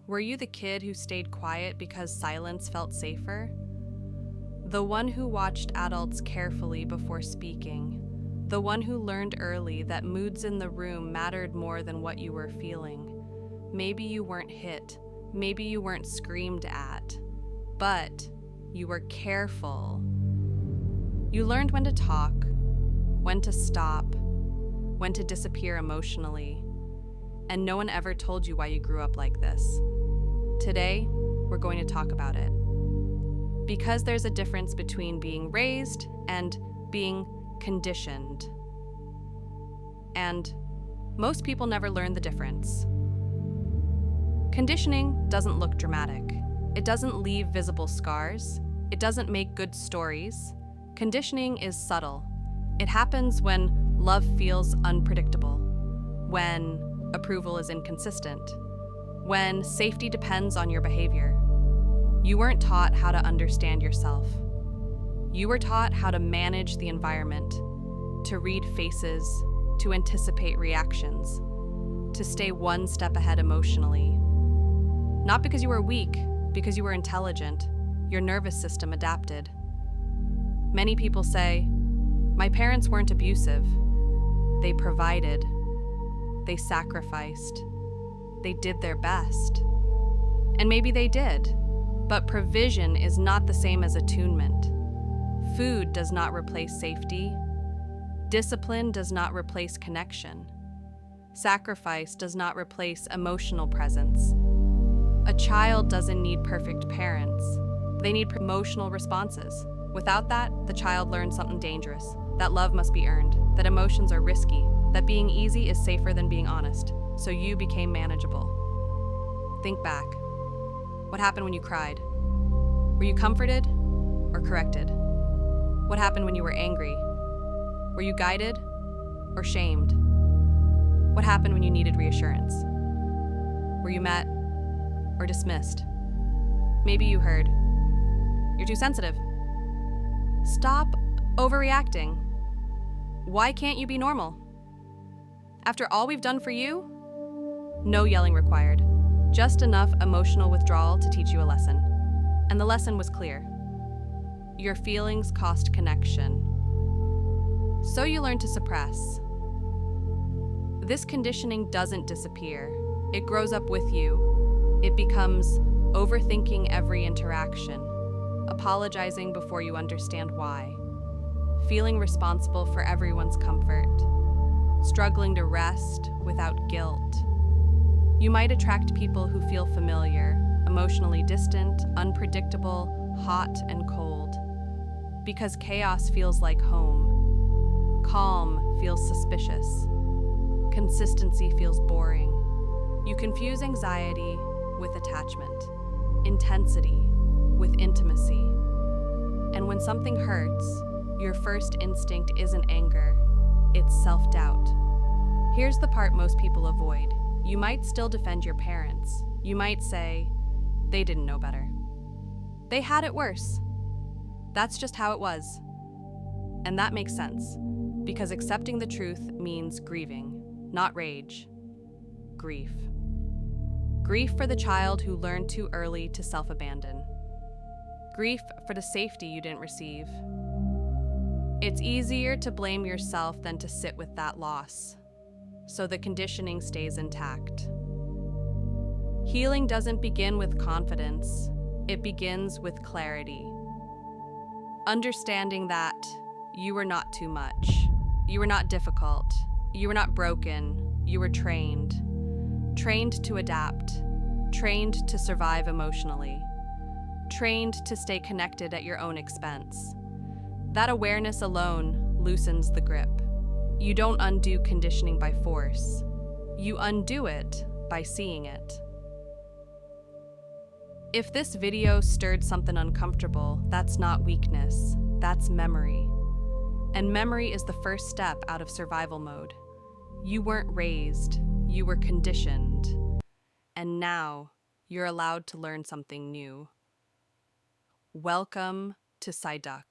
Were you the kid who stayed quiet because silence felt safer? The one who watched adults carefully before speaking? The one who learned early that moods in the room mattered more than what you were feeling? Maybe you weren't hit, maybe you weren't screamed at, but you were careful. You learned when to talk, when to stop, when to disappear emotionally, and no one ever told you why you grew up like this. Today, we're going to talk about it. Because there's a difference between being raised and being conditioned. And most people never learn the difference. Conditioning doesn't look dramatic. It doesn't leave visible scars. It doesn't make good stories. Conditioning is subtle. It happens when love feels unpredictable, when approval is inconsistent, when safety depends on your behavior. You weren't taught how to understand yourself. You were taught how to manage the environment, to read faces, to anticipate reactions, to stay one step ahead emotionally. Not because you were weak, because you were intelligent. Your nervous system adapted. Many people say, "My parents weren't abusive. They provided. They sacrificed. They did their best." And maybe they did, but provision is not the same as attunement. Food does not replace safety. Discipline does not replace connection. Sacrifice does not replace emotional presence. A child doesn't need perfect parents. They need emotional responses. Without that, the child learns something dangerous, that love must be earned, that emotions are risky, that being easy is safer than being honest, so you became manageable. Think back. What happened when you cried? Were you comforted or corrected? What happened when you were angry? Were you guided or shamed? What happened when you needed reassurance? Were you met or dismissed? Maybe you heard, "You're too sensitive." Stop overreacting. Why can't you be normal? After all we've done for you? No yelling required. Just enough emotional withdrawal to teach you a lesson. And the lesson was clear. Your feelings cost connection. So you learn to suppress. This conditioning doesn't disappear. It grows up with you. It becomes overthinking every interaction, apologizing before you understand why, feeling responsible for everyone's comfort, struggling to rest without guilt. You might attract people who feel familiar, emotionally distant, unpredictable, hot and cold, because chaos feels like home. Calm feels suspicious. Consistency feels boring. You confuse anxiety with attachment, intensity with intimacy. And when something hurts, your first instinct isn't anger, it's self-doubt. Here's the part most people avoid. You might still defend your parents. You might say, "They didn't know better. They had it worse. That's just how it was." And that makes sense, because accepting the truth means grieving, not rage. Grief. Grief for the child who learned too early to self-abandon. Grief for the safety you didn't receive. It's easier to blame yourself than to sit with that loss, so the conditioning stays intact. Healing doesn't begin with confidence, it begins with clarity. Understanding that you were not too much, you were not difficult, you were not broken, you were trained. Trained to adapt, trained to survive emotionally, trained to stay connected at your own expense. That awareness alone loosens the grip. You don't undo conditioning by force. You undo it by seeing it. If this video stirred something uncomfortable, that's not weakness, that's memory. And memory is the first step out of survival mode. You weren't raised, you were conditioned. And now you're allowed to learn something new. Welcome to Psyduck.